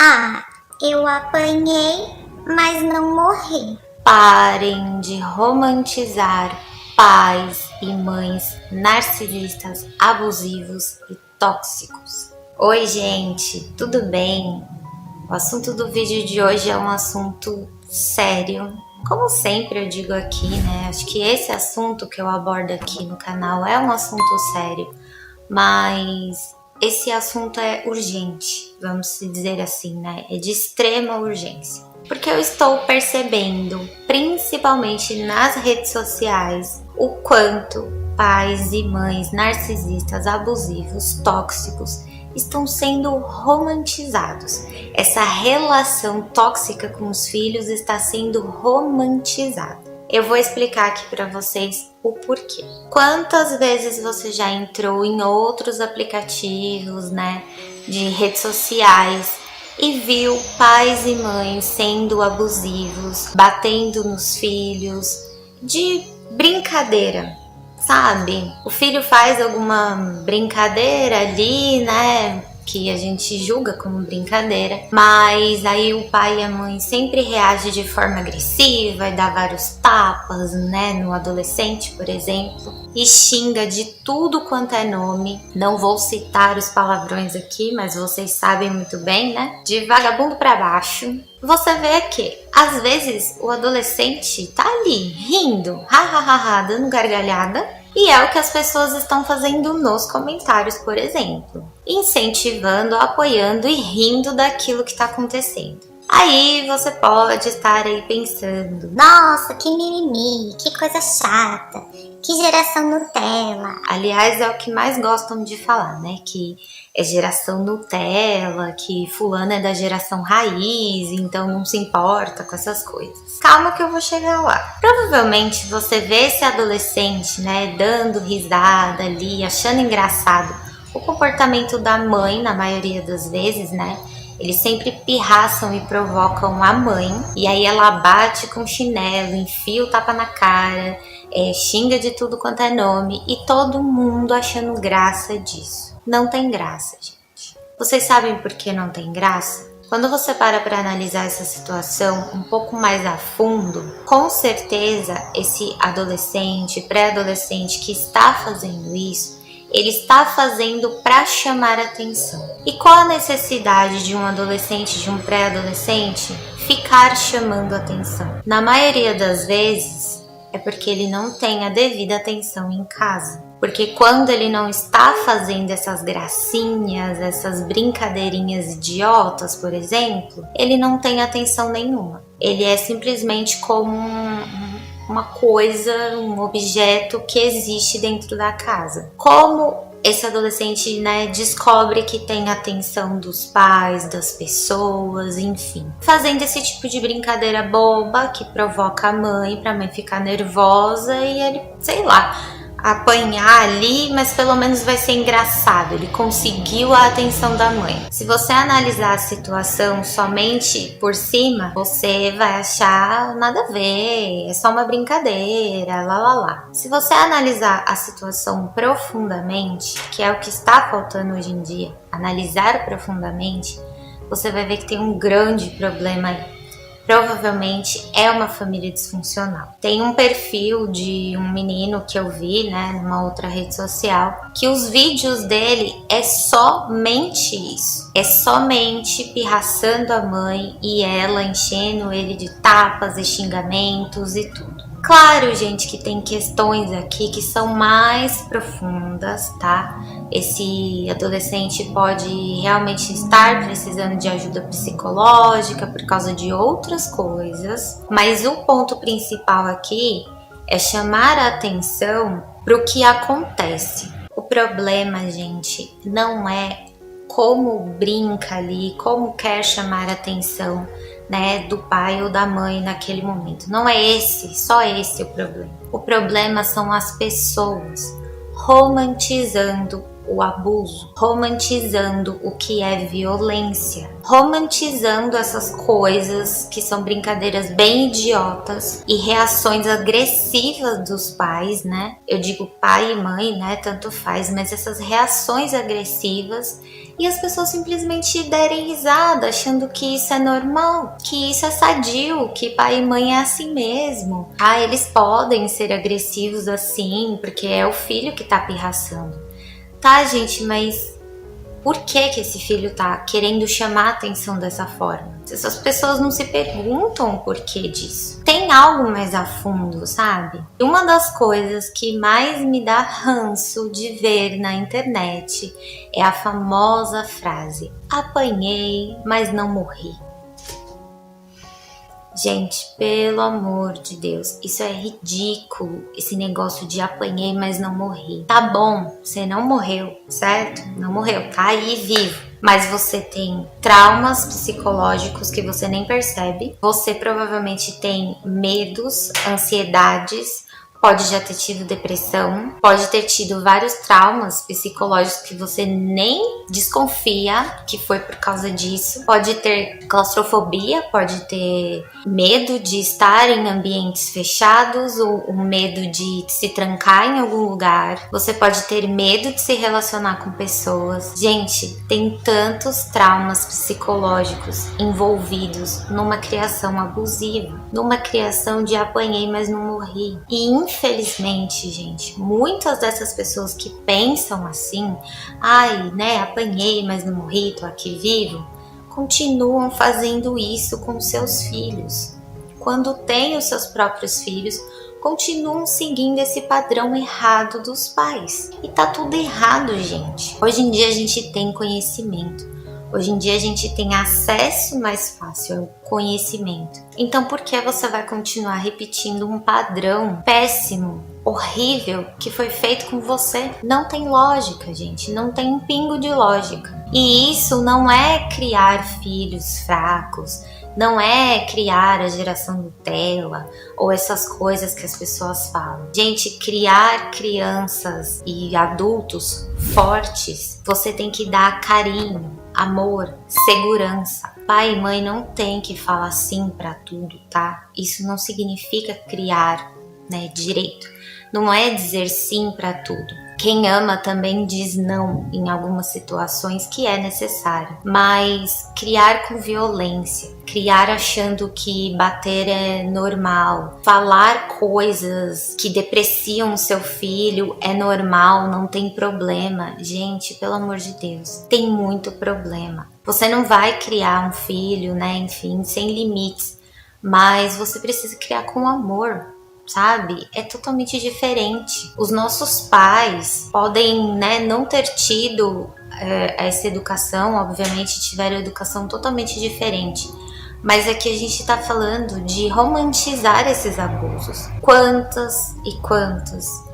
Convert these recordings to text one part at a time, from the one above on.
Ah, eu apanhei, mas não morri. Parem de romantizar pais e mães narcisistas, abusivos e tóxicos. Oi, gente, tudo bem? O assunto do vídeo de hoje é um assunto sério. Como sempre eu digo aqui, né? Acho que esse assunto que eu abordo aqui no canal é um assunto sério, mas esse assunto é urgente, vamos dizer assim, né? É de extrema urgência. Porque eu estou percebendo, principalmente nas redes sociais, o quanto pais e mães narcisistas, abusivos, tóxicos estão sendo romantizados. Essa relação tóxica com os filhos está sendo romantizada. Eu vou explicar aqui para vocês o porquê. Quantas vezes você já entrou em outros aplicativos, né, de redes sociais e viu pais e mães sendo abusivos, batendo nos filhos, de brincadeira, sabe? O filho faz alguma brincadeira ali, né? Que a gente julga como brincadeira, mas aí o pai e a mãe sempre reagem de forma agressiva e dá vários tapas, né, no adolescente, por exemplo, e xinga de tudo quanto é nome. Não vou citar os palavrões aqui, mas vocês sabem muito bem, né? De vagabundo pra baixo. Você vê que, às vezes, o adolescente tá ali, rindo, ha, dando gargalhada, e é o que as pessoas estão fazendo nos comentários, por exemplo. Incentivando, apoiando e rindo daquilo que está acontecendo. Aí você pode estar aí pensando: Nossa, que mimimi, que coisa chata, que geração Nutella. Aliás, é o que mais gostam de falar, né? Que é geração Nutella, que fulano é da geração raiz, então não se importa com essas coisas. Calma que eu vou chegar lá. Provavelmente você vê esse adolescente, né, dando risada ali, achando engraçado o comportamento da mãe, na maioria das vezes, né? Eles sempre pirraçam e provocam a mãe, e aí ela bate com chinelo, enfia o tapa na cara, xinga de tudo quanto é nome, e todo mundo achando graça disso. Não tem graça, gente. Vocês sabem por que não tem graça? Quando você para analisar essa situação um pouco mais a fundo, com certeza esse adolescente, pré-adolescente que está fazendo isso, ele está fazendo para chamar atenção. E qual a necessidade de um adolescente, de um pré-adolescente, ficar chamando atenção? Na maioria das vezes, é porque ele não tem a devida atenção em casa. Porque quando ele não está fazendo essas gracinhas, essas brincadeirinhas idiotas, por exemplo, ele não tem atenção nenhuma. Ele é simplesmente como uma coisa, um objeto que existe dentro da casa. Como esse adolescente, né, descobre que tem a atenção dos pais, das pessoas, enfim. Fazendo esse tipo de brincadeira boba que provoca a mãe, pra mãe ficar nervosa e ele, sei lá, apanhar ali, mas pelo menos vai ser engraçado. Ele conseguiu a atenção da mãe. Se você analisar a situação somente por cima, você vai achar nada a ver, é só uma brincadeira, lá. Se você analisar a situação profundamente, que é o que está faltando hoje em dia, analisar profundamente, você vai ver que tem um grande problema aí. Provavelmente é uma família disfuncional. Tem um perfil de um menino que eu vi, né, numa outra rede social, que os vídeos dele é somente isso. É somente pirraçando a mãe e ela enchendo ele de tapas e xingamentos e tudo. Claro, gente, que tem questões aqui que são mais profundas, tá? Esse adolescente pode realmente estar precisando de ajuda psicológica por causa de outras coisas, mas o ponto principal aqui é chamar a atenção para o que acontece. O problema, gente, não é como brinca ali, como quer chamar a atenção, né, do pai ou da mãe naquele momento. Não é só esse o problema. O problema são as pessoas romantizando o abuso, romantizando o que é violência, romantizando essas coisas que são brincadeiras bem idiotas e reações agressivas dos pais, né? Eu digo pai e mãe, né? Tanto faz, mas essas reações agressivas e as pessoas simplesmente derem risada, achando que isso é normal, que isso é sadio, que pai e mãe é assim mesmo. Ah, eles podem ser agressivos assim, porque é o filho que tá pirraçando. Tá, gente, mas por que que esse filho tá querendo chamar a atenção dessa forma? Essas pessoas não se perguntam o porquê disso. Tem algo mais a fundo, sabe? Uma das coisas que mais me dá ranço de ver na internet é a famosa frase: apanhei, mas não morri. Gente, pelo amor de Deus, isso é ridículo, esse negócio de apanhei, mas não morri. Tá bom, você não morreu, certo? Não morreu, tá aí vivo. Mas você tem traumas psicológicos que você nem percebe. Você provavelmente tem medos, ansiedades, pode já ter tido depressão, pode ter tido vários traumas psicológicos que você nem desconfia que foi por causa disso. Pode ter claustrofobia, pode ter medo de estar em ambientes fechados ou o medo de se trancar em algum lugar. Você pode ter medo de se relacionar com pessoas. Gente, tem tantos traumas psicológicos envolvidos numa criação abusiva, numa criação de apanhei, mas não morri. E infelizmente, gente, muitas dessas pessoas que pensam assim, ai, né, apanhei, mas não morri, tô aqui vivo, continuam fazendo isso com seus filhos. Quando têm os seus próprios filhos, continuam seguindo esse padrão errado dos pais. E tá tudo errado, gente. Hoje em dia a gente tem conhecimento. Hoje em dia a gente tem acesso mais fácil ao conhecimento. Então por que você vai continuar repetindo um padrão péssimo, horrível, que foi feito com você? Não tem lógica, gente. Não tem um pingo de lógica. E isso não é criar filhos fracos, não é criar a geração Nutella ou essas coisas que as pessoas falam. Gente, criar crianças e adultos fortes, você tem que dar carinho, amor, segurança. Pai e mãe não tem que falar sim pra tudo, tá? Isso não significa criar, né, direito. Não é dizer sim pra tudo. Quem ama também diz não em algumas situações que é necessário. Mas criar com violência, criar achando que bater é normal, falar coisas que depreciam o seu filho é normal, não tem problema. Gente, pelo amor de Deus, tem muito problema. Você não vai criar um filho, né, enfim, sem limites, mas você precisa criar com amor. Sabe? É totalmente diferente. Os nossos pais podem, né, não ter tido essa educação, obviamente tiveram educação totalmente diferente. Mas aqui a gente tá falando de romantizar esses abusos. Quantas e quantas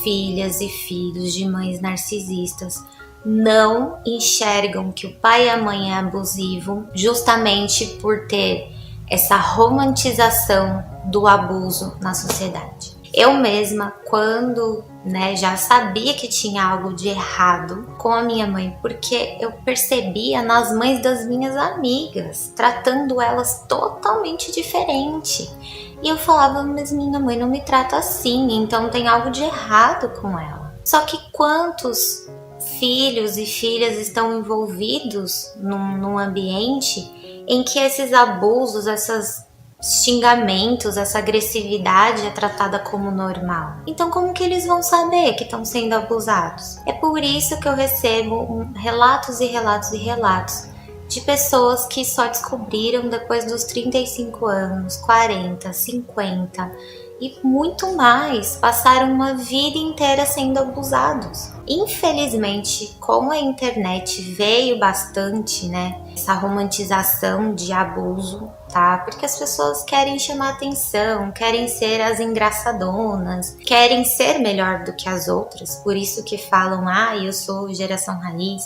filhas e filhos de mães narcisistas não enxergam que o pai e a mãe é abusivo justamente por ter essa romantização do abuso na sociedade. Eu mesma, quando, né, já sabia que tinha algo de errado com a minha mãe, porque eu percebia nas mães das minhas amigas, tratando elas totalmente diferente. E eu falava, mas minha mãe não me trata assim, então tem algo de errado com ela. Só que quantos filhos e filhas estão envolvidos num ambiente em que esses abusos, esses xingamentos, essa agressividade é tratada como normal? Então como que eles vão saber que estão sendo abusados? É por isso que eu recebo relatos e relatos e relatos de pessoas que só descobriram depois dos 35 anos, 40, 50 e muito mais, passaram uma vida inteira sendo abusados. Infelizmente, como a internet veio bastante, né, essa romantização de abuso, tá? Porque as pessoas querem chamar atenção, querem ser as engraçadonas, querem ser melhor do que as outras, por isso que falam, eu sou geração raiz,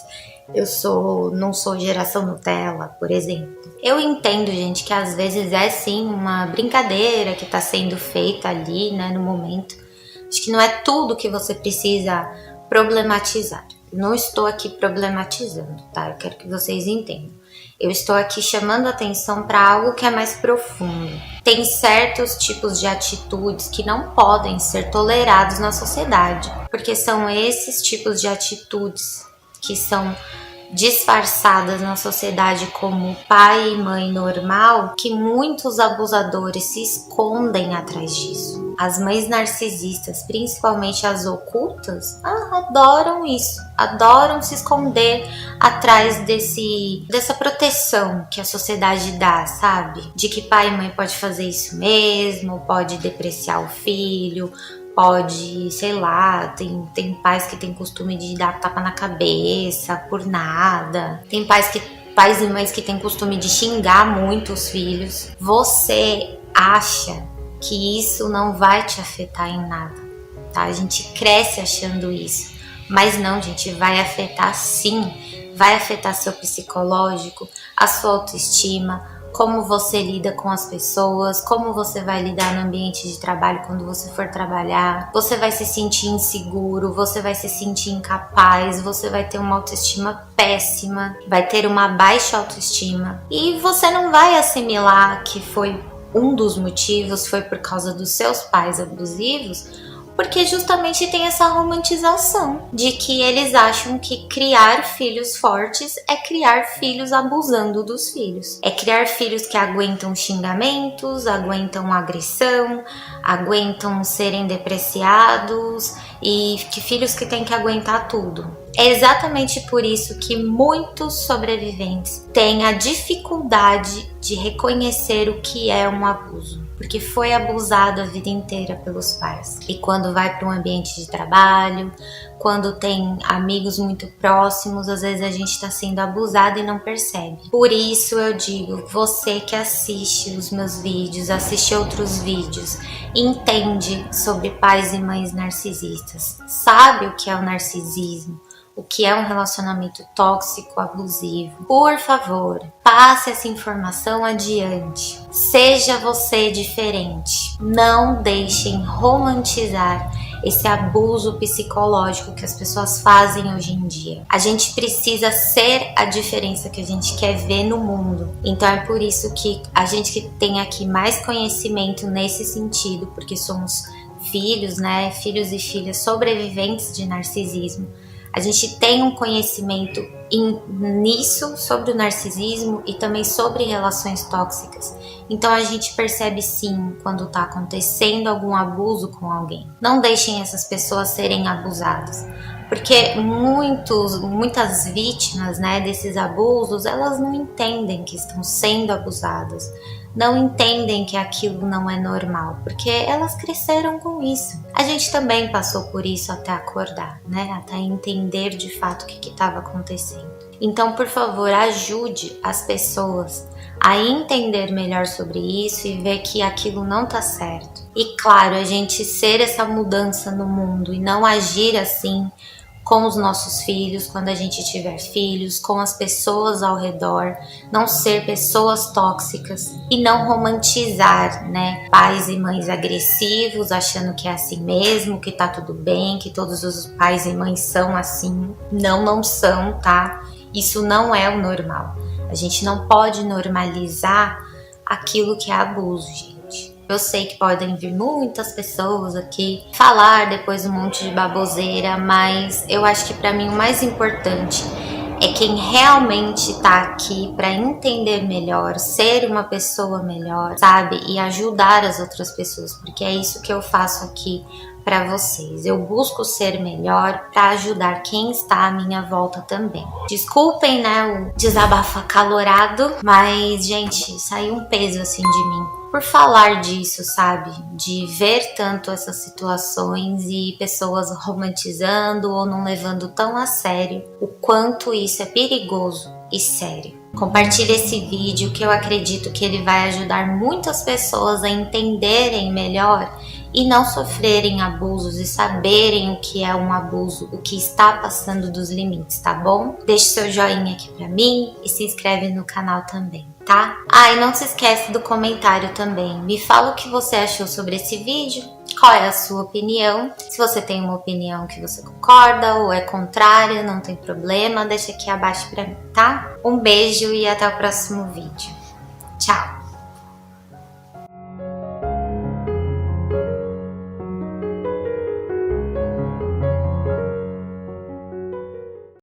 não sou geração Nutella, por exemplo. Eu entendo, gente, que às vezes é sim uma brincadeira que tá sendo feita ali, né, no momento. Acho que não é tudo que você precisa problematizar. Não estou aqui problematizando, tá? Eu quero que vocês entendam. Eu estou aqui chamando atenção para algo que é mais profundo. Tem certos tipos de atitudes que não podem ser tolerados na sociedade, porque são esses tipos de atitudes que são disfarçadas na sociedade como pai e mãe normal, que muitos abusadores se escondem atrás disso. As mães narcisistas, principalmente as ocultas, adoram isso, adoram se esconder atrás dessa proteção que a sociedade dá, sabe? De que pai e mãe pode fazer isso mesmo, pode depreciar o filho, pode, sei lá, tem pais que tem costume de dar tapa na cabeça por nada. Tem pais e mães que têm costume de xingar muito os filhos. Você acha que isso não vai te afetar em nada, tá? A gente cresce achando isso. Mas não, gente, vai afetar sim. Vai afetar seu psicológico, a sua autoestima, como você lida com as pessoas, como você vai lidar no ambiente de trabalho quando você for trabalhar. Você vai se sentir inseguro, você vai se sentir incapaz, você vai ter uma autoestima péssima, vai ter uma baixa autoestima. E você não vai assimilar que foi um dos motivos, foi por causa dos seus pais abusivos, porque justamente tem essa romantização de que eles acham que criar filhos fortes é criar filhos abusando dos filhos. É criar filhos que aguentam xingamentos, aguentam agressão, aguentam serem depreciados e que filhos que têm que aguentar tudo. É exatamente por isso que muitos sobreviventes têm a dificuldade de reconhecer o que é um abuso, porque foi abusado a vida inteira pelos pais. E quando vai para um ambiente de trabalho, quando tem amigos muito próximos, às vezes a gente está sendo abusado e não percebe. Por isso eu digo, você que assiste os meus vídeos, assiste outros vídeos, entende sobre pais e mães narcisistas, sabe o que é o narcisismo, o que é um relacionamento tóxico, abusivo. Por favor, passe essa informação adiante. Seja você diferente. Não deixem romantizar esse abuso psicológico que as pessoas fazem hoje em dia. A gente precisa ser a diferença que a gente quer ver no mundo. Então é por isso que a gente que tem aqui mais conhecimento nesse sentido, porque somos filhos, né? Filhos e filhas sobreviventes de narcisismo. A gente tem um conhecimento nisso, sobre o narcisismo e também sobre relações tóxicas. Então a gente percebe sim quando está acontecendo algum abuso com alguém. Não deixem essas pessoas serem abusadas, porque muitas vítimas, né, desses abusos, elas não entendem que estão sendo abusadas. Não entendem que aquilo não é normal, porque elas cresceram com isso. A gente também passou por isso até acordar, né? Até entender de fato o que estava acontecendo. Então, por favor, ajude as pessoas a entender melhor sobre isso e ver que aquilo não tá certo. E claro, a gente ser essa mudança no mundo e não agir assim com os nossos filhos, quando a gente tiver filhos, com as pessoas ao redor, não ser pessoas tóxicas e não romantizar, né? Pais e mães agressivos, achando que é assim mesmo, que tá tudo bem, que todos os pais e mães são assim. Não são, tá? Isso não é o normal. A gente não pode normalizar aquilo que é abuso, gente. Eu sei que podem vir muitas pessoas aqui falar depois um monte de baboseira, mas eu acho que para mim o mais importante é quem realmente tá aqui para entender melhor, ser uma pessoa melhor, sabe? E ajudar as outras pessoas, porque é isso que eu faço aqui para vocês. Eu busco ser melhor para ajudar quem está à minha volta também. Desculpem, né, o desabafo acalorado, mas, gente, saiu um peso assim de mim por falar disso, sabe? De ver tanto essas situações e pessoas romantizando ou não levando tão a sério o quanto isso é perigoso e sério. Compartilhe esse vídeo, que eu acredito que ele vai ajudar muitas pessoas a entenderem melhor e não sofrerem abusos e saberem o que é um abuso, o que está passando dos limites, tá bom? Deixe seu joinha aqui pra mim e se inscreve no canal também, tá? Ah, e não se esquece do comentário também. Me fala o que você achou sobre esse vídeo, qual é a sua opinião. Se você tem uma opinião que você concorda ou é contrária, não tem problema, deixa aqui abaixo pra mim, tá? Um beijo e até o próximo vídeo. Tchau!